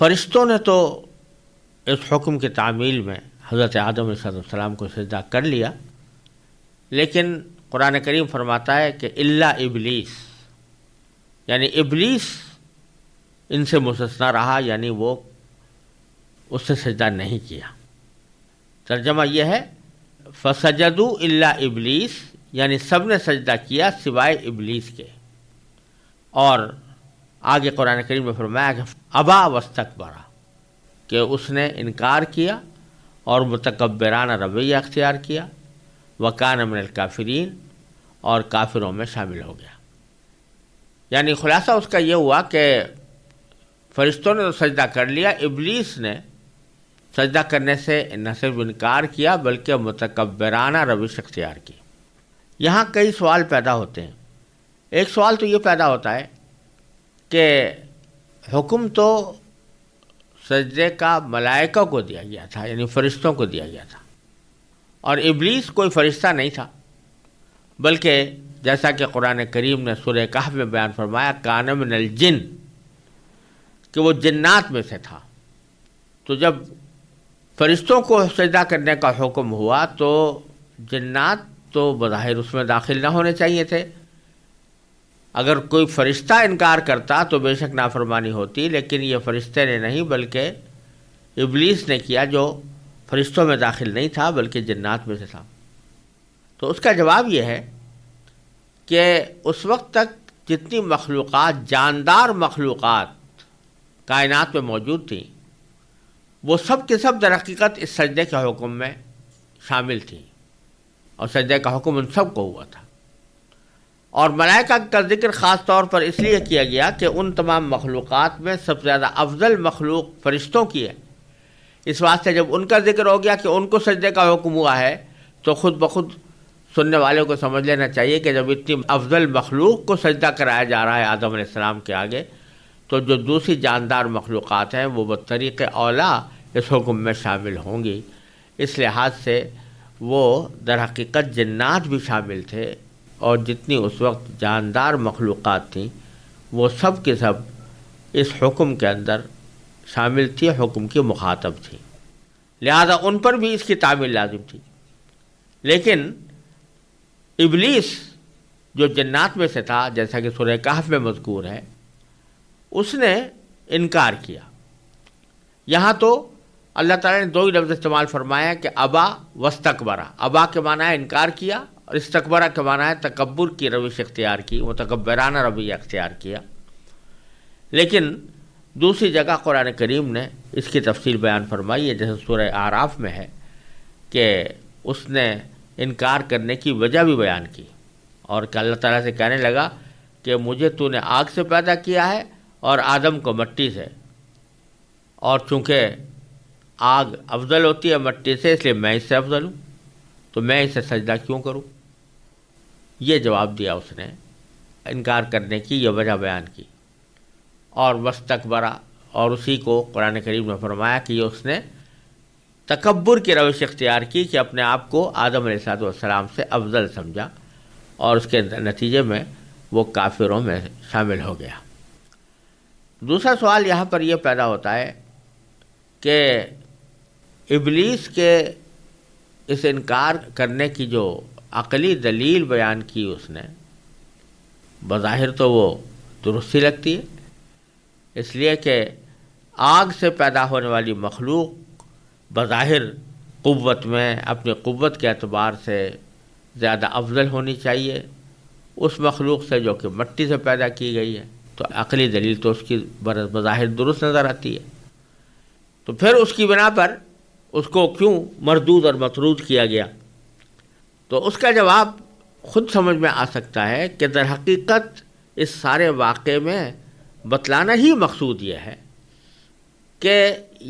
فرشتوں نے تو اس حکم کی تعمیل میں حضرت آدم علیہ السلام کو سجدہ کر لیا، لیکن قرآن کریم فرماتا ہے کہ الا ابلیس، یعنی ابلیس ان سے مستثنیٰ رہا، یعنی وہ اس سے سجدہ نہیں کیا۔ ترجمہ یہ ہے فسجدوا الا ابلیس، یعنی سب نے سجدہ کیا سوائے ابلیس کے۔ اور آگے قرآن کریم میں فرمایا کہ ابا واستکبرا، کہ اس نے انکار کیا اور متکبرانہ رویہ اختیار کیا، وکان من الکافرین، اور کافروں میں شامل ہو گیا۔ یعنی خلاصہ اس کا یہ ہوا کہ فرشتوں نے تو سجدہ کر لیا، ابلیس نے سجدہ کرنے سے نہ صرف انکار کیا بلکہ متکبرانہ روش اختیار کی۔ یہاں کئی سوال پیدا ہوتے ہیں۔ ایک سوال تو یہ پیدا ہوتا ہے کہ حکم تو سجدے کا ملائکہ کو دیا گیا تھا، یعنی فرشتوں کو دیا گیا تھا، اور ابلیس کوئی فرشتہ نہیں تھا، بلکہ جیسا کہ قرآن کریم نے سورہ کہف میں بیان فرمایا کان من الجن، کہ وہ جنات میں سے تھا۔ تو جب فرشتوں کو سجدہ کرنے کا حکم ہوا تو جنات تو بظاہر اس میں داخل نہ ہونے چاہیے تھے۔ اگر کوئی فرشتہ انکار کرتا تو بے شک نافرمانی ہوتی، لیکن یہ فرشتے نے نہیں بلکہ ابلیس نے کیا، جو فرشتوں میں داخل نہیں تھا بلکہ جنات میں سے تھا۔ تو اس کا جواب یہ ہے کہ اس وقت تک جتنی مخلوقات، جاندار مخلوقات کائنات میں موجود تھیں، وہ سب کے سب در حقیقت اس سجدے کے حکم میں شامل تھیں، اور سجدے کا حکم ان سب کو ہوا تھا۔ اور ملائکہ کا ذکر خاص طور پر اس لیے کیا گیا کہ ان تمام مخلوقات میں سب سے زیادہ افضل مخلوق فرشتوں کی ہے۔ اس واسطے جب ان کا ذکر ہو گیا کہ ان کو سجدے کا حکم ہوا ہے تو خود بخود سننے والوں کو سمجھ لینا چاہیے کہ جب اتنی افضل مخلوق کو سجدہ کرایا جا رہا ہے آدم علیہ السلام کے آگے، تو جو دوسری جاندار مخلوقات ہیں وہ بطریق اولا اس حکم میں شامل ہوں گی۔ اس لحاظ سے وہ در حقیقت جنات بھی شامل تھے، اور جتنی اس وقت جاندار مخلوقات تھیں وہ سب کے سب اس حکم کے اندر شامل تھی، حکم کی مخاطب تھی، لہذا ان پر بھی اس کی تعمیل لازم تھی۔ لیکن ابلیس جو جنات میں سے تھا، جیسا کہ سورہ کہف میں مذکور ہے، اس نے انکار کیا۔ یہاں تو اللہ تعالیٰ نے دو ہی لفظ استعمال فرمایا کہ ابا واستکبرا۔ ابا کے معنی ہے انکار کیا، اور استکبرا کے معنی ہے تکبر کی روش اختیار کی، متکبرانہ رویہ اختیار کیا۔ لیکن دوسری جگہ قرآن کریم نے اس کی تفصیل بیان فرمائی ہے، جیسے سورہ اعراف میں ہے کہ اس نے انکار کرنے کی وجہ بھی بیان کی، اور کہ اللہ تعالیٰ سے کہنے لگا کہ مجھے تو نے آگ سے پیدا کیا ہے اور آدم کو مٹی سے، اور چونکہ آگ افضل ہوتی ہے مٹی سے، اس لیے میں اس سے افضل ہوں، تو میں اسے سجدہ کیوں کروں؟ یہ جواب دیا اس نے، انکار کرنے کی یہ وجہ بیان کی۔ اور واستکبرا، اور اسی کو قرآن کریم نے فرمایا کہ یہ اس نے تکبر کی روش اختیار کی کہ اپنے آپ کو آدم علیہ السلام سے افضل سمجھا، اور اس کے نتیجے میں وہ کافروں میں شامل ہو گیا۔ دوسرا سوال یہاں پر یہ پیدا ہوتا ہے کہ ابلیس کے اس انکار کرنے کی جو عقلی دلیل بیان کی اس نے، بظاہر تو وہ درستی لگتی ہے، اس لیے کہ آگ سے پیدا ہونے والی مخلوق بظاہر قوت میں، اپنی قوت کے اعتبار سے زیادہ افضل ہونی چاہیے اس مخلوق سے جو کہ مٹی سے پیدا کی گئی ہے، تو عقلی دلیل تو اس کی بظاہر درست نظر آتی ہے۔ تو پھر اس کی بنا پر اس کو کیوں مردود اور مطرود کیا گیا؟ تو اس کا جواب خود سمجھ میں آ سکتا ہے کہ در حقیقت اس سارے واقعے میں بتلانا ہی مقصود یہ ہے کہ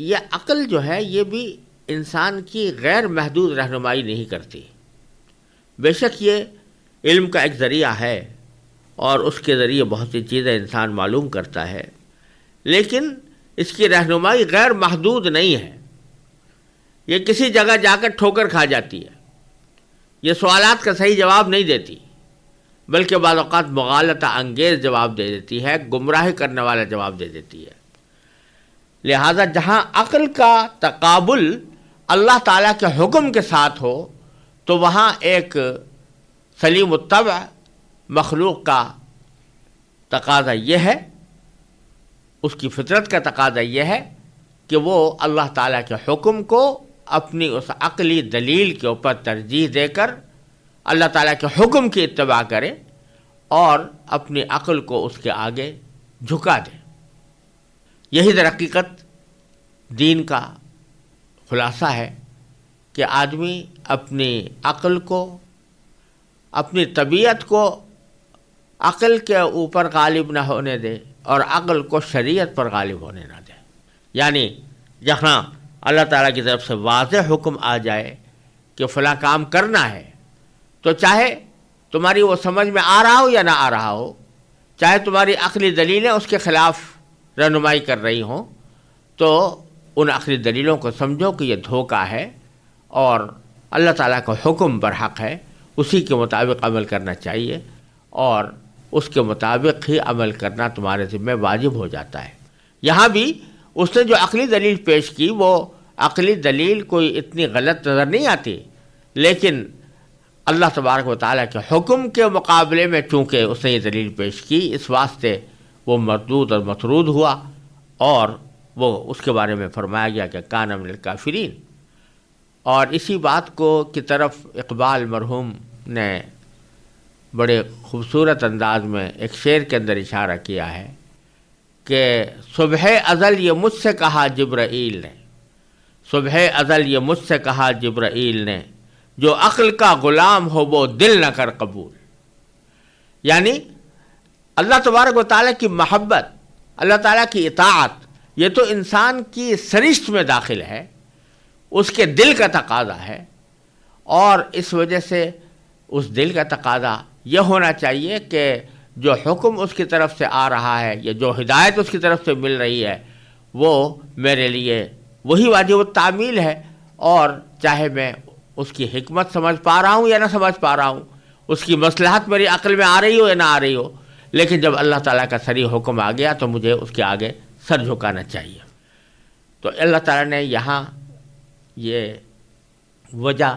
یہ عقل جو ہے یہ بھی انسان کی غیر محدود رہنمائی نہیں کرتی۔ بے شک یہ علم کا ایک ذریعہ ہے، اور اس کے ذریعے بہت سی چیزیں انسان معلوم کرتا ہے، لیکن اس کی رہنمائی غیر محدود نہیں ہے۔ یہ کسی جگہ جا کر ٹھوکر کھا جاتی ہے، یہ سوالات کا صحیح جواب نہیں دیتی، بلکہ بعض اوقات مغالطہ انگیز جواب دے دیتی ہے، گمراہ کرنے والا جواب دے دیتی ہے۔ لہذا جہاں عقل کا تقابل اللہ تعالیٰ کے حکم کے ساتھ ہو تو وہاں ایک سلیم الطبع مخلوق کا تقاضا یہ ہے، اس کی فطرت کا تقاضا یہ ہے کہ وہ اللہ تعالیٰ کے حکم کو اپنی اس عقلی دلیل کے اوپر ترجیح دے کر اللہ تعالیٰ کے حکم کی اتباع کرے اور اپنی عقل کو اس کے آگے جھکا دے۔ یہی در حقیقت دین کا خلاصہ ہے کہ آدمی اپنی عقل کو، اپنی طبیعت کو عقل کے اوپر غالب نہ ہونے دے اور عقل کو شریعت پر غالب ہونے نہ دے۔ یعنی جہاں اللہ تعالیٰ کی طرف سے واضح حکم آ جائے کہ فلاں کام کرنا ہے، تو چاہے تمہاری وہ سمجھ میں آ رہا ہو یا نہ آ رہا ہو، چاہے تمہاری عقلی دلیلیں اس کے خلاف رہنمائی کر رہی ہوں، تو ان عقلی دلیلوں کو سمجھو کہ یہ دھوکہ ہے اور اللہ تعالیٰ کا حکم برحق ہے، اسی کے مطابق عمل کرنا چاہیے اور اس کے مطابق ہی عمل کرنا تمہارے ذمہ واجب ہو جاتا ہے۔ یہاں بھی اس نے جو عقلی دلیل پیش کی وہ عقلی دلیل کوئی اتنی غلط نظر نہیں آتی، لیکن اللہ تبارک و تعالیٰ کے حکم کے مقابلے میں چونکہ اس نے یہ دلیل پیش کی، اس واسطے وہ مردود اور مطرود ہوا اور وہ اس کے بارے میں فرمایا گیا کہ کان من الکافرین۔ اور اسی بات کو کی طرف اقبال مرحوم نے بڑے خوبصورت انداز میں ایک شعر کے اندر اشارہ کیا ہے کہ صبح ازل یہ مجھ سے کہا جبرائیل نے، صبح ازل یہ مجھ سے کہا جبرائیل نے، جو عقل کا غلام ہو وہ دل نہ کر قبول۔ یعنی اللہ تبارک و تعالیٰ کی محبت، اللہ تعالیٰ کی اطاعت، یہ تو انسان کی سرشت میں داخل ہے، اس کے دل کا تقاضا ہے، اور اس وجہ سے اس دل کا تقاضا یہ ہونا چاہیے کہ جو حکم اس کی طرف سے آ رہا ہے یا جو ہدایت اس کی طرف سے مل رہی ہے وہ میرے لیے وہی واجب التعمیل ہے، اور چاہے میں اس کی حکمت سمجھ پا رہا ہوں یا نہ سمجھ پا رہا ہوں، اس کی مصلحت میری عقل میں آ رہی ہو یا نہ آ رہی ہو، لیکن جب اللہ تعالیٰ کا صریح حکم آ گیا تو مجھے اس کے آگے سر جھکانا چاہیے۔ تو اللہ تعالیٰ نے یہاں یہ وجہ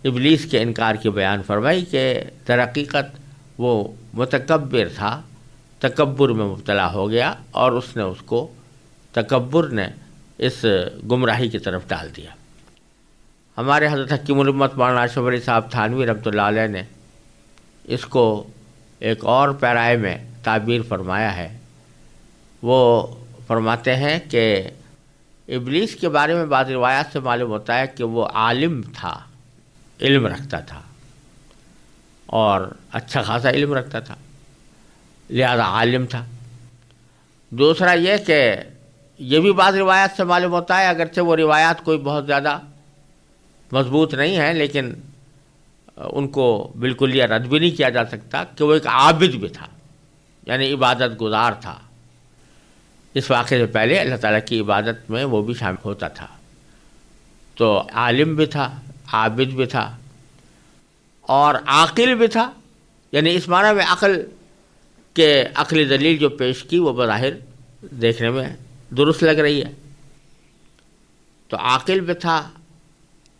ابلیس کے انکار کی بیان فرمائی کہ در حقیقت وہ متکبر تھا، تکبر میں مبتلا ہو گیا اور اس نے اس کو تکبر نے اس گمراہی کی طرف ڈال دیا۔ ہمارے حضرت حکیم الامت مولانا اشرف علی صاحب تھانوی رحمۃ اللہ علیہ نے اس کو ایک اور پیرائے میں تعبیر فرمایا ہے۔ وہ فرماتے ہیں کہ ابلیس کے بارے میں بعض روایات سے معلوم ہوتا ہے کہ وہ عالم تھا، علم رکھتا تھا اور اچھا خاصا علم رکھتا تھا، لہذا عالم تھا۔ دوسرا یہ کہ یہ بھی بعض روایات سے معلوم ہوتا ہے، اگرچہ وہ روایات کوئی بہت زیادہ مضبوط نہیں ہیں لیکن ان کو بالکل یہ رد بھی نہیں کیا جا سکتا کہ وہ ایک عابد بھی تھا، یعنی عبادت گزار تھا۔ اس واقعے سے پہلے اللہ تعالیٰ کی عبادت میں وہ بھی شامل ہوتا تھا، تو عالم بھی تھا، عابد بھی تھا اور عاقل بھی تھا۔ یعنی اس معنی میں عقل کے عقلی دلیل جو پیش کی وہ بظاہر دیکھنے میں درست لگ رہی ہے۔ تو عاقل بھی تھا،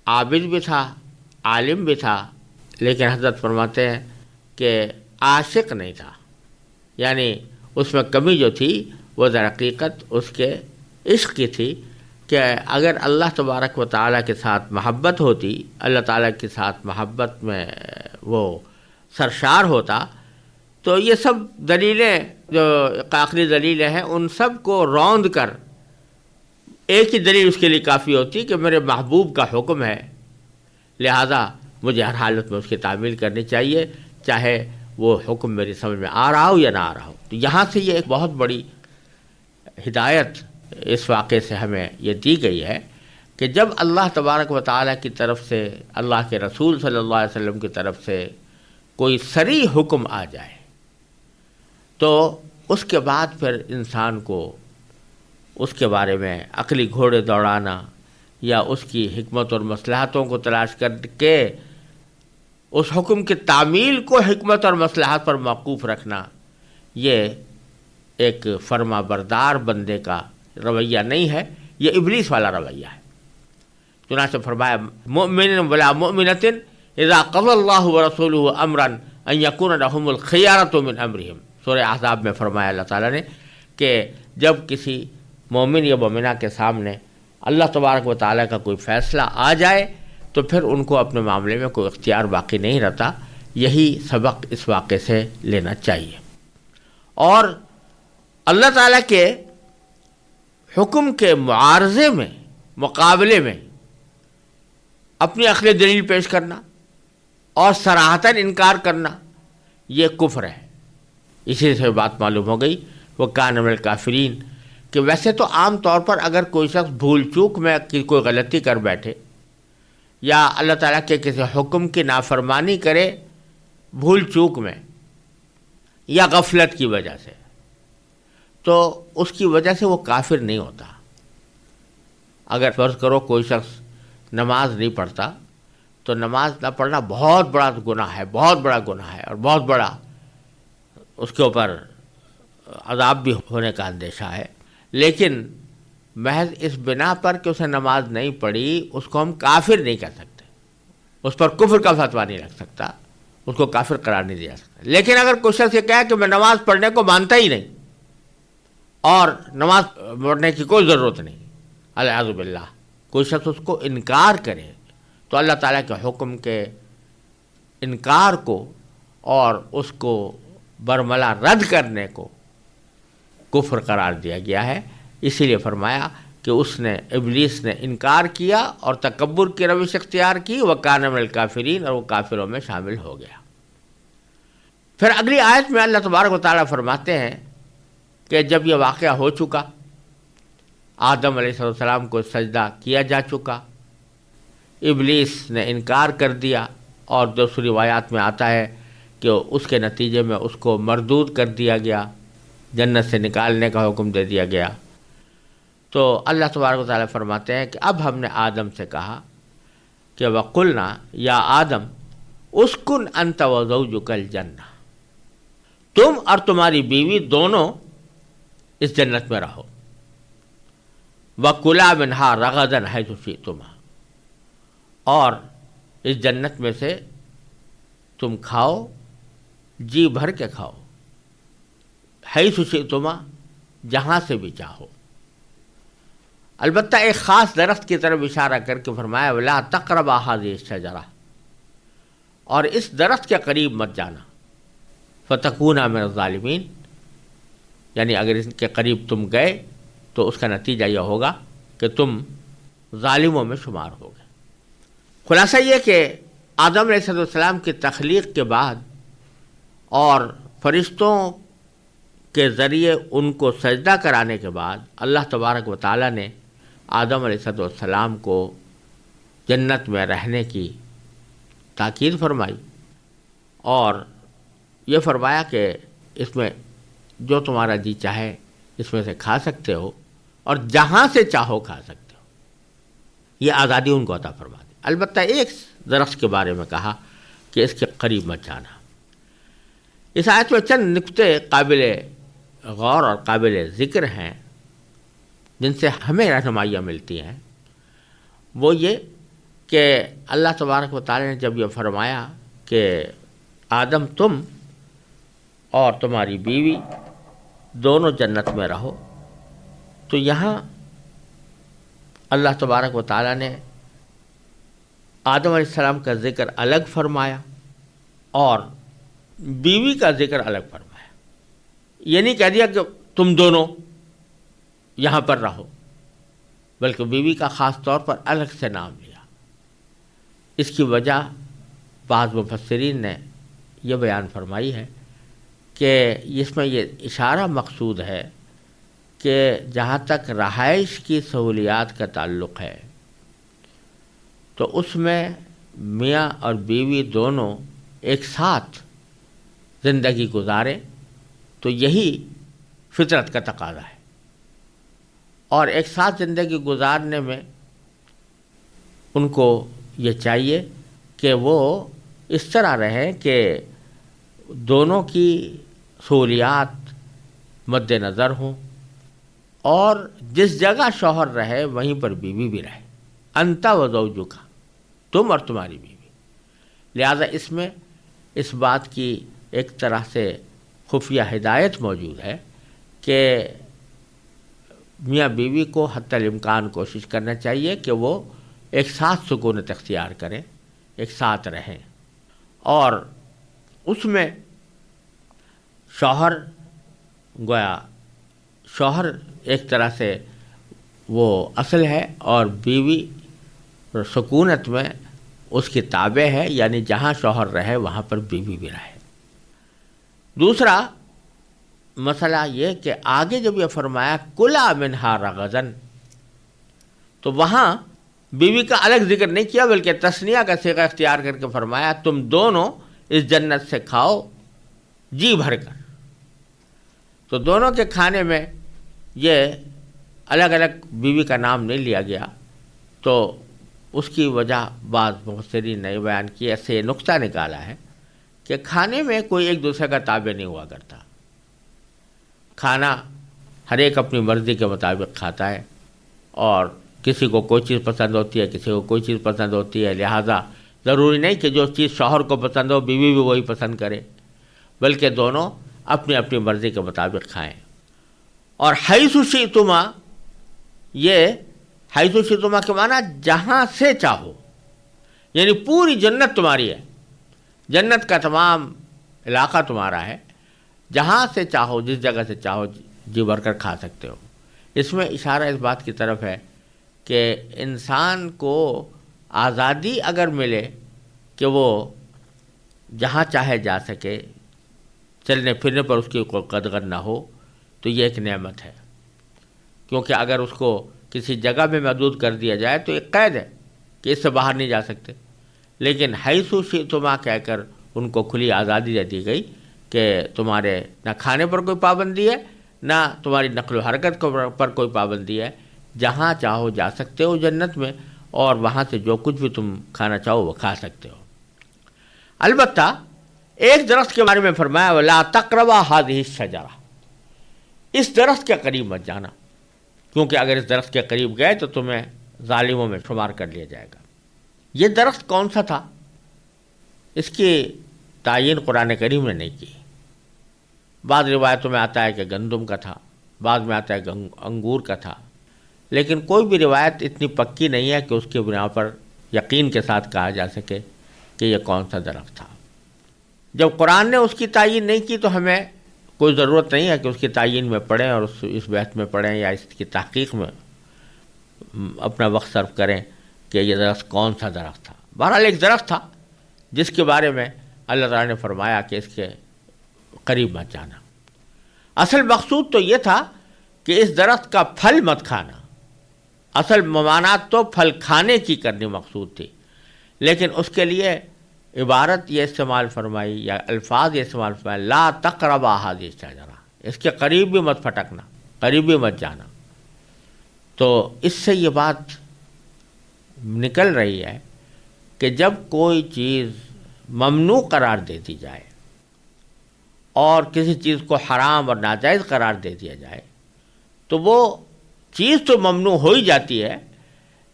عابد بھی تھا، عالم بھی تھا، لیکن حضرت فرماتے ہیں کہ عاشق نہیں تھا، یعنی اس میں کمی جو تھی وہ در حقیقت اس کے عشق کی تھی کہ اگر اللہ تبارک و تعالیٰ کے ساتھ محبت ہوتی، اللہ تعالیٰ کے ساتھ محبت میں وہ سرشار ہوتا تو یہ سب دلیلیں جو عقلی دلیلیں ہیں ان سب کو روند کر ایک ہی دلیل اس کے لیے کافی ہوتی کہ میرے محبوب کا حکم ہے، لہذا مجھے ہر حالت میں اس کی تعمیل کرنی چاہیے، چاہے وہ حکم میری سمجھ میں آ رہا ہو یا نہ آ رہا ہو۔ تو یہاں سے یہ ایک بہت بڑی ہدایت اس واقعے سے ہمیں یہ دی گئی ہے کہ جب اللہ تبارک و تعالیٰ کی طرف سے، اللہ کے رسول صلی اللہ علیہ وسلم کی طرف سے کوئی صریح حکم آ جائے تو اس کے بعد پھر انسان کو اس کے بارے میں عقلی گھوڑے دوڑانا یا اس کی حکمت اور مصلحتوں کو تلاش کر کے اس حکم کی تعمیل کو حکمت اور مصلحت پر موقوف رکھنا، یہ ایک فرما بردار بندے کا رویہ نہیں ہے، یہ ابلیس والا رویہ ہے۔ چنانچہ فرمایا مؤمن ولا مؤمنۃ اذا قضى الله ورسوله امرا ان يكون لهم الخيارۃ من امرهم، سورہ احزاب میں فرمایا اللہ تعالیٰ نے کہ جب کسی مومن یا مومنہ کے سامنے اللہ تبارک و تعالیٰ کا کوئی فیصلہ آ جائے تو پھر ان کو اپنے معاملے میں کوئی اختیار باقی نہیں رہتا۔ یہی سبق اس واقعے سے لینا چاہیے۔ اور اللہ تعالیٰ کے حکم کے معارضے میں، مقابلے میں اپنی عقل دلیل پیش کرنا اور صراحتاً انکار کرنا یہ کفر ہے۔ اسی سے بات معلوم ہو گئی وہ کان من الکافرین، کہ ویسے تو عام طور پر اگر کوئی شخص بھول چوک میں کوئی غلطی کر بیٹھے یا اللہ تعالیٰ کے کسی حکم کی نافرمانی کرے بھول چوک میں یا غفلت کی وجہ سے، تو اس کی وجہ سے وہ کافر نہیں ہوتا۔ اگر فرض کرو کوئی شخص نماز نہیں پڑھتا تو نماز نہ پڑھنا بہت بڑا گناہ ہے، بہت بڑا گناہ ہے، اور بہت بڑا اس کے اوپر عذاب بھی ہونے کا اندیشہ ہے، لیکن محض اس بنا پر کہ اسے نماز نہیں پڑھی اس کو ہم کافر نہیں کہہ سکتے، اس پر کفر کا فتویٰ نہیں لگ سکتا، اس کو کافر قرار نہیں دیا سکتا۔ لیکن اگر کوئی شخص یہ کہے کہ میں نماز پڑھنے کو مانتا ہی نہیں اور نماز پڑھنے کی کوئی ضرورت نہیں، الیاذ باللہ، کوئی شخص اس کو انکار کرے تو اللہ تعالیٰ کے حکم کے انکار کو اور اس کو برملا رد کرنے کو کفر قرار دیا گیا ہے۔ اسی لیے فرمایا کہ اس نے، ابلیس نے انکار کیا اور تکبر کی روش اختیار کی، وَكَانَ مِنَ الْكَافِرِينَ، اور وہ کافروں میں شامل ہو گیا۔ پھر اگلی آیت میں اللہ تبارک و تعالیٰ فرماتے ہیں کہ جب یہ واقعہ ہو چکا، آدم علیہ السلام کو سجدہ کیا جا چکا، ابلیس نے انکار کر دیا، اور دوسری روایات میں آتا ہے کہ اس کے نتیجے میں اس کو مردود کر دیا گیا، جنت سے نکالنے کا حکم دے دیا گیا۔ تو اللہ تبارک و تعالیٰ فرماتے ہیں کہ اب ہم نے آدم سے کہا کہ وَقُلْنَا یا آدم اسکن انت وزوجک الجنہ، تم اور تمہاری بیوی دونوں اس جنت میں رہو، وَكُلَا مِنْهَا رَغَدًا حَيْثُ شِئْتُمَا، اور اس جنت میں سے تم کھاؤ، جی بھر کے کھاؤ، حیث شئتما، جہاں سے بھی چاہو۔ البتہ ایک خاص درخت کی طرف اشارہ کر کے فرمایا وَلَا تَقْرَبَا هَٰذِهِ الشَّجَرَةَ، اور اس درخت کے قریب مت جانا، فَتَكُونَا مِنَ الظَّالِمِينَ، یعنی اگر اس کے قریب تم گئے تو اس کا نتیجہ یہ ہوگا کہ تم ظالموں میں شمار ہوگے۔ خلاصہ یہ کہ آدم علیہ السلام کی تخلیق کے بعد اور فرشتوں کے ذریعے ان کو سجدہ کرانے کے بعد اللہ تبارک و تعالیٰ نے آدم علیہ السلام کو جنت میں رہنے کی تاکید فرمائی، اور یہ فرمایا کہ اس میں جو تمہارا جی چاہے اس میں سے کھا سکتے ہو، اور جہاں سے چاہو کھا سکتے ہو، یہ آزادی ان کو عطا فرما دی۔ البتہ ایک درخت کے بارے میں کہا کہ اس کے قریب مت جانا۔ اس آیت میں چند نکتے قابل غور اور قابل ذکر ہیں جن سے ہمیں رہنمائیاں ملتی ہیں۔ وہ یہ کہ اللہ تبارک و تعالی نے جب یہ فرمایا کہ آدم تم اور تمہاری بیوی دونوں جنت میں رہو، تو یہاں اللہ تبارک و تعالی نے آدم علیہ السلام کا ذکر الگ فرمایا اور بیوی کا ذکر الگ فرمایا۔ یہ نہیں کہہ دیا کہ تم دونوں یہاں پر رہو، بلکہ بیوی کا خاص طور پر الگ سے نام لیا۔ اس کی وجہ بعض مفسرین نے یہ بیان فرمائی ہے کہ اس میں یہ اشارہ مقصود ہے کہ جہاں تک رہائش کی سہولیات کا تعلق ہے تو اس میں میاں اور بیوی دونوں ایک ساتھ زندگی گزاریں، تو یہی فطرت کا تقاضا ہے۔ اور ایک ساتھ زندگی گزارنے میں ان کو یہ چاہیے کہ وہ اس طرح رہیں کہ دونوں کی سہولیات مد نظر ہوں، اور جس جگہ شوہر رہے وہیں پر بیوی بھی رہے، انت و زوجک، تم اور تمہاری بیوی۔ لہذا اس میں اس بات کی ایک طرح سے خفیہ ہدایت موجود ہے کہ میاں بیوی کو حتی الامکان کوشش کرنا چاہیے کہ وہ ایک ساتھ سکونت اختیار کریں، ایک ساتھ رہیں، اور اس میں شوہر گویا شوہر ایک طرح سے وہ اصل ہے اور بیوی سکونت میں اس کی تابع ہے، یعنی جہاں شوہر رہے وہاں پر بیوی بھی رہے۔ دوسرا مسئلہ یہ کہ آگے جب یہ فرمایا کلا منہا رغدن، تو وہاں بیوی کا الگ ذکر نہیں کیا بلکہ تثنیہ کا صیغہ اختیار کر کے فرمایا تم دونوں اس جنت سے کھاؤ جی بھر کر۔ تو دونوں کے کھانے میں یہ الگ الگ بیوی کا نام نہیں لیا گیا، تو اس کی وجہ بعض مفسرین نے بیان کی، ایسے یہ نقطہ نکالا ہے کہ کھانے میں کوئی ایک دوسرے کا تابع نہیں ہوا کرتا، کھانا ہر ایک اپنی مرضی کے مطابق کھاتا ہے، اور کسی کو کوئی چیز پسند ہوتی ہے، کسی کو کوئی چیز پسند ہوتی ہے، لہٰذا ضروری نہیں کہ جو چیز شوہر کو پسند ہو بیوی بھی وہی پسند کرے، بلکہ دونوں اپنی اپنی مرضی کے مطابق کھائیں۔ اور حیث شئتما، یہ حیث شئتما کے معنی جہاں سے چاہو، یعنی پوری جنت تمہاری ہے، جنت کا تمام علاقہ تمہارا ہے، جہاں سے چاہو جس جگہ سے چاہو جی بھر کر کھا سکتے ہو۔ اس میں اشارہ اس بات کی طرف ہے کہ انسان کو آزادی اگر ملے کہ وہ جہاں چاہے جا سکے، چلنے پھرنے پر اس کی کوئی قدغن نہ ہو، تو یہ ایک نعمت ہے، کیونکہ اگر اس کو کسی جگہ میں محدود کر دیا جائے تو ایک قید ہے کہ اس سے باہر نہیں جا سکتے، لیکن حیث شئتما کہہ کر ان کو کھلی آزادی دے دی گئی کہ تمہارے نہ کھانے پر کوئی پابندی ہے، نہ تمہاری نقل و حرکت پر کوئی پابندی ہے، جہاں چاہو جا سکتے ہو جنت میں، اور وہاں سے جو کچھ بھی تم کھانا چاہو وہ کھا سکتے ہو۔ البتہ ایک درخت کے بارے میں فرمایا وَلَا تَقْرَبَا هَٰذِهِ الشَّجَرَةَ، اس درخت کے قریب مت جانا، کیونکہ اگر اس درخت کے قریب گئے تو تمہیں ظالموں میں شمار کر لیا جائے گا۔ یہ درخت کون سا تھا اس کی تعین قرآن کریم نے نہیں کی۔ بعض روایتوں میں آتا ہے کہ گندم کا تھا، بعض میں آتا ہے کہ انگور کا تھا، لیکن کوئی بھی روایت اتنی پکی نہیں ہے کہ اس کی بنا پر یقین کے ساتھ کہا جا سکے کہ یہ کون سا درخت تھا۔ جب قرآن نے اس کی تعین نہیں کی تو ہمیں کوئی ضرورت نہیں ہے کہ اس کی تعین میں پڑھیں اور اس بحث میں پڑھیں یا اس کی تحقیق میں اپنا وقت صرف کریں کہ یہ درخت کون سا درخت تھا۔ بہرحال ایک درخت تھا جس کے بارے میں اللہ تعالیٰ نے فرمایا کہ اس کے قریب مت جانا۔ اصل مقصود تو یہ تھا کہ اس درخت کا پھل مت کھانا، اصل ممانعت تو پھل کھانے کی کرنی مقصود تھی، لیکن اس کے لیے عبارت یہ استعمال فرمائی یا الفاظ یہ استعمال فرمائی لا تقربا هذه الشجرہ، اس کے قریب بھی مت پھٹکنا، قریب بھی مت جانا۔ تو اس سے یہ بات نکل رہی ہے کہ جب کوئی چیز ممنوع قرار دے دی جائے اور کسی چیز کو حرام اور ناجائز قرار دے دیا جائے تو وہ چیز تو ممنوع ہو ہی جاتی ہے،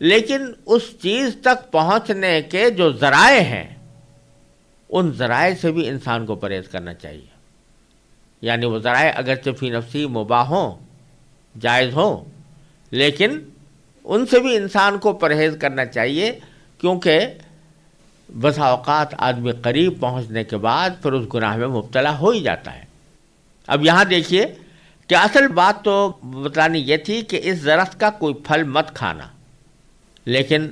لیکن اس چیز تک پہنچنے کے جو ذرائع ہیں ان ذرائع سے بھی انسان کو پرہیز کرنا چاہیے۔ یعنی وہ ذرائع اگرچہ فی نفسی مباح ہوں، جائز ہوں، لیکن ان سے بھی انسان کو پرہیز کرنا چاہیے، کیونکہ بسا اوقات آدمی قریب پہنچنے کے بعد پھر اس گناہ میں مبتلا ہو ہی جاتا ہے۔ اب یہاں دیکھیے کہ اصل بات تو بتلانی یہ تھی کہ اس درخت کا کوئی پھل مت کھانا، لیکن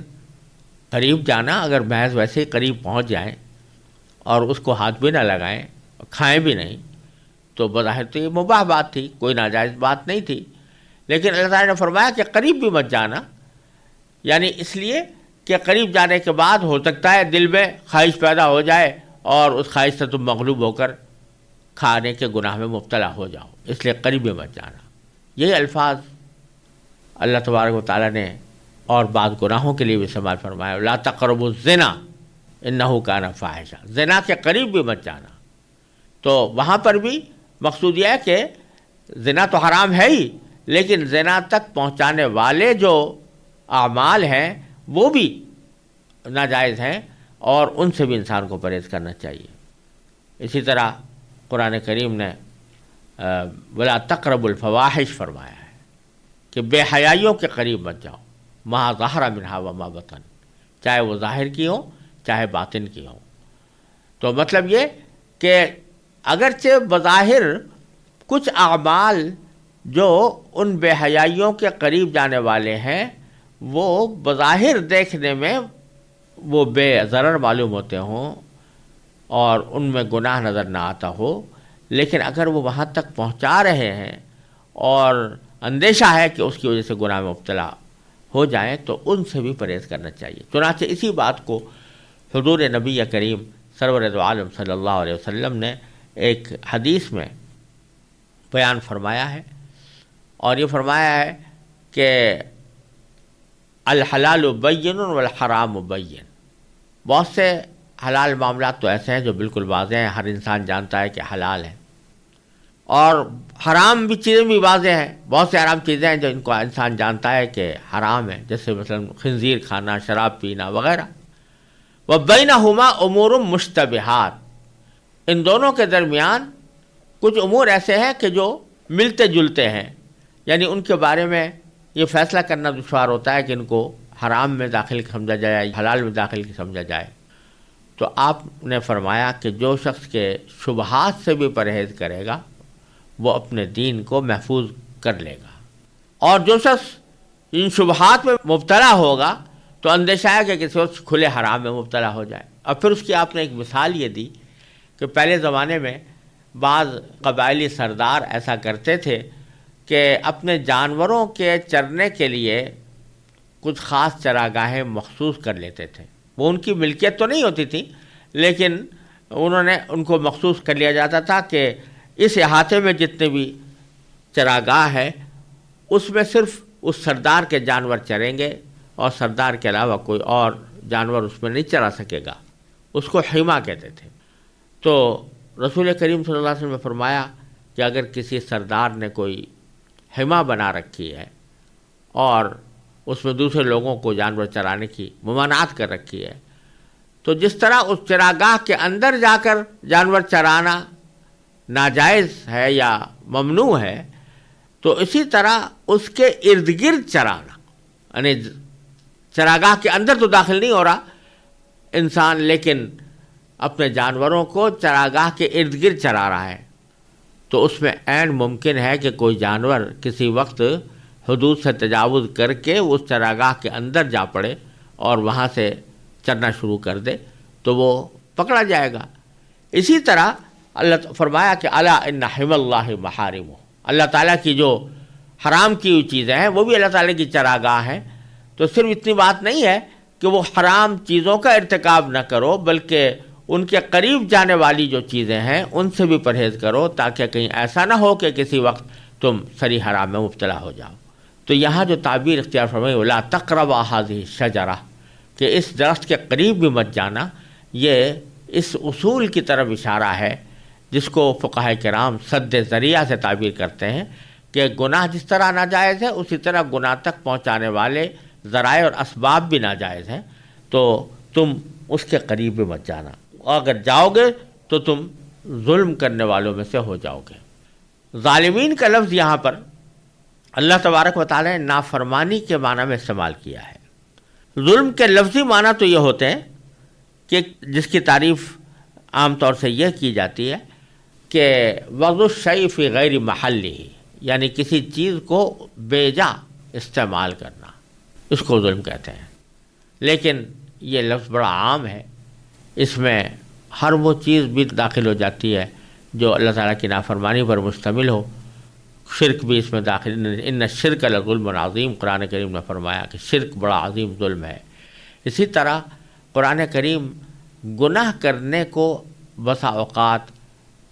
قریب جانا، اگر محض ویسے ہی قریب پہنچ جائیں اور اس کو ہاتھ بھی نہ لگائیں کھائیں بھی نہیں تو بظاہر تو یہ مباح بات تھی، کوئی ناجائز بات نہیں تھی، لیکن اللہ تعالیٰ نے فرمایا کہ قریب بھی مت جانا، یعنی اس لیے کہ قریب جانے کے بعد ہو سکتا ہے دل میں خواہش پیدا ہو جائے اور اس خواہش سے تم مغلوب ہو کر کھانے کے گناہ میں مبتلا ہو جاؤ، اس لیے قریب بھی مت جانا۔ یہی الفاظ اللہ تبارک و تعالیٰ نے اور بعض گناہوں کے لیے بھی استعمال فرمایا لا تقربوا الزنا انہ کان فاحشہ، زنا کے قریب بھی مت جانا۔ تو وہاں پر بھی مقصود یہ ہے کہ زنا تو حرام ہے ہی، لیکن زنا تک پہنچانے والے جو اعمال ہیں وہ بھی ناجائز ہیں اور ان سے بھی انسان کو پرہیز کرنا چاہیے۔ اسی طرح قرآن کریم نے ولا تقربوا الفواحش فرمایا ہے کہ بے حیائیوں کے قریب مت جاؤ، ما ظہر منہا وما بطن، چاہے وہ ظاہر کی ہوں چاہے باطن کی ہوں۔ تو مطلب یہ کہ اگرچہ بظاہر کچھ اعمال جو ان بے حیائیوں کے قریب جانے والے ہیں وہ بظاہر دیکھنے میں وہ بے ضرر معلوم ہوتے ہوں اور ان میں گناہ نظر نہ آتا ہو، لیکن اگر وہ وہاں تک پہنچا رہے ہیں اور اندیشہ ہے کہ اس کی وجہ سے گناہ میں مبتلا ہو جائیں تو ان سے بھی پرہیز کرنا چاہیے۔ چنانچہ اسی بات کو حضور نبی کریم سرور دو عالم صلی اللہ علیہ وسلم نے ایک حدیث میں بیان فرمایا ہے، اور یہ فرمایا ہے کہ الحلال بین والحرام بین۔ بہت سے حلال معاملات تو ایسے ہیں جو بالکل واضح ہیں، ہر انسان جانتا ہے کہ حلال ہے، اور حرام بھی چیزیں بھی واضح ہیں، بہت سے حرام چیزیں ہیں جو ان کو انسان جانتا ہے کہ حرام ہے، جیسے مثلا خنزیر کھانا، شراب پینا وغیرہ۔ وبینہما امور مشتبہات، ان دونوں کے درمیان کچھ امور ایسے ہیں کہ جو ملتے جلتے ہیں، یعنی ان کے بارے میں یہ فیصلہ کرنا دشوار ہوتا ہے کہ ان کو حرام میں داخل سمجھا جائے، حلال میں داخل سمجھا جائے۔ تو آپ نے فرمایا کہ جو شخص کے شبہات سے بھی پرہیز کرے گا وہ اپنے دین کو محفوظ کر لے گا، اور جو شخص ان شبہات میں مبتلا ہوگا تو اندیشہ ہے کہ کسی اور کھلے حرام میں مبتلا ہو جائے۔ اور پھر اس کی آپ نے ایک مثال یہ دی کہ پہلے زمانے میں بعض قبائلی سردار ایسا کرتے تھے کہ اپنے جانوروں کے چرنے کے لیے کچھ خاص چراگاہیں مخصوص کر لیتے تھے۔ وہ ان کی ملکیت تو نہیں ہوتی تھی، لیکن ان کو مخصوص کر لیا جاتا تھا کہ اس احاطے میں جتنے بھی چراگاہ ہے اس میں صرف اس سردار کے جانور چریں گے، اور سردار کے علاوہ کوئی اور جانور اس میں نہیں چرا سکے گا۔ اس کو حما کہتے تھے۔ تو رسول کریم صلی اللہ علیہ وسلم نے فرمایا کہ اگر کسی سردار نے کوئی حما بنا رکھی ہے اور اس میں دوسرے لوگوں کو جانور چرانے کی ممانعت کر رکھی ہے، تو جس طرح اس چراگاہ کے اندر جا کر جانور چرانا ناجائز ہے یا ممنوع ہے، تو اسی طرح اس کے ارد گرد چرانا، یعنی چراگاہ کے اندر تو داخل نہیں ہو رہا انسان، لیکن اپنے جانوروں کو چراگاہ کے ارد گرد چرا رہا ہے، تو اس میں عین ممکن ہے کہ کوئی جانور کسی وقت حدود سے تجاوز کر کے اس چراگاہ کے اندر جا پڑے اور وہاں سے چرنا شروع کر دے تو وہ پکڑا جائے گا۔ اسی طرح اللہ فرمایا کہ الا ان حم اللہ محارمہ، اللہ تعالیٰ کی جو حرام کی ہوئی چیزیں ہیں وہ بھی اللہ تعالیٰ کی چراگاہ ہیں۔ تو صرف اتنی بات نہیں ہے کہ وہ حرام چیزوں کا ارتکاب نہ کرو، بلکہ ان کے قریب جانے والی جو چیزیں ہیں ان سے بھی پرہیز کرو، تاکہ کہیں ایسا نہ ہو کہ کسی وقت تم سری حرام میں مبتلا ہو جاؤ۔ تو یہاں جو تعبیر اختیار فرمائی ولا تقربوا هذه الشجرہ، کہ اس درخت کے قریب بھی مت جانا، یہ اس اصول کی طرف اشارہ ہے جس کو فقہاء کرام سد ذریعہ سے تعبیر کرتے ہیں کہ گناہ جس طرح ناجائز ہے اسی طرح گناہ تک پہنچانے والے ذرائع اور اسباب بھی ناجائز ہیں، تو تم اس کے قریب بھی مت جانا، اور اگر جاؤ گے تو تم ظلم کرنے والوں میں سے ہو جاؤ گے۔ ظالمین کا لفظ یہاں پر اللہ تبارک و تعالی نے نافرمانی کے معنی میں استعمال کیا ہے۔ ظلم کے لفظی معنی تو یہ ہوتے ہیں کہ جس کی تعریف عام طور سے یہ کی جاتی ہے کہ وضع الشیء فی غیر محلہ، یعنی کسی چیز کو بے جا استعمال کرنا، اس کو ظلم کہتے ہیں۔ لیکن یہ لفظ بڑا عام ہے، اس میں ہر وہ چیز بھی داخل ہو جاتی ہے جو اللہ تعالیٰ کی نافرمانی پر مشتمل ہو۔ شرک بھی اس میں داخل، ان الشرک لظلم عظیم، قرآن کریم نے فرمایا کہ شرک بڑا عظیم ظلم ہے۔ اسی طرح قرآن کریم گناہ کرنے کو بسا اوقات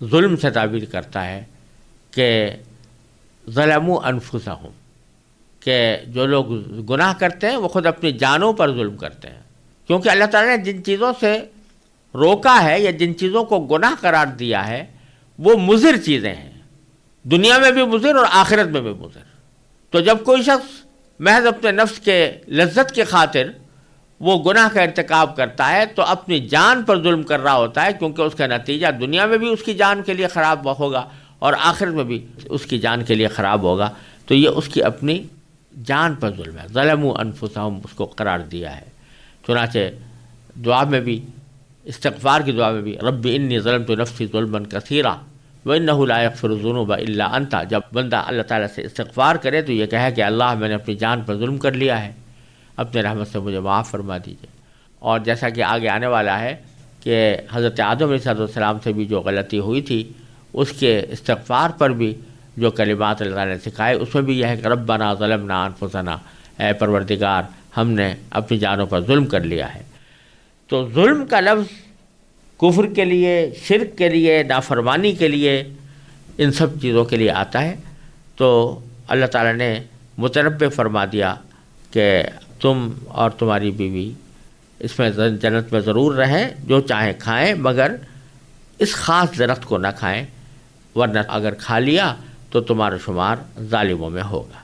ظلم سے تعبیر کرتا ہے کہ ظلموا انفسہم، کہ جو لوگ گناہ کرتے ہیں وہ خود اپنی جانوں پر ظلم کرتے ہیں، کیونکہ اللہ تعالیٰ نے جن چیزوں سے روکا ہے یا جن چیزوں کو گناہ قرار دیا ہے وہ مضر چیزیں ہیں، دنیا میں بھی مضر اور آخرت میں بھی مضر۔ تو جب کوئی شخص محض اپنے نفس کے لذت کے خاطر وہ گناہ کا ارتکاب کرتا ہے تو اپنی جان پر ظلم کر رہا ہوتا ہے، کیونکہ اس کا نتیجہ دنیا میں بھی اس کی جان کے لیے خراب ہوگا اور آخرت میں بھی اس کی جان کے لیے خراب ہوگا. تو یہ اس کی اپنی جان پر ظلم ہے. ظلموا انفسہم اس کو قرار دیا ہے. چنانچہ دعا میں بھی، استغفار کی دعا میں بھی، رب انی ظلمت نفسی ظلما کثیرا وانہ لا یغفر الذنوب الا انت، جب بندہ اللہ تعالیٰ سے استغفار کرے تو یہ کہے کہ اللہ میں نے اپنی جان پر ظلم کر لیا ہے، اپنے رحمت سے مجھے معاف فرما دیجیے. اور جیسا کہ آگے آنے والا ہے کہ حضرت آدم علیہ السلام سے بھی جو غلطی ہوئی تھی اس کے استغفار پر بھی جو کلمات اللہ تعالیٰ نے سکھائے اس میں بھی یہ ہے کہ ربنا ظلمنا انفسنا، اے پروردگار ہم نے اپنی جانوں پر ظلم کر لیا ہے. تو ظلم کا لفظ کفر کے لیے، شرک کے لیے، نافرمانی کے لیے، ان سب چیزوں کے لیے آتا ہے. تو اللہ تعالیٰ نے متنبع فرما دیا کہ تم اور تمہاری بیوی اس میں جنت میں ضرور رہیں، جو چاہیں کھائیں، مگر اس خاص درخت کو نہ کھائیں، ورنہ اگر کھا لیا تو تمہارا شمار ظالموں میں ہوگا.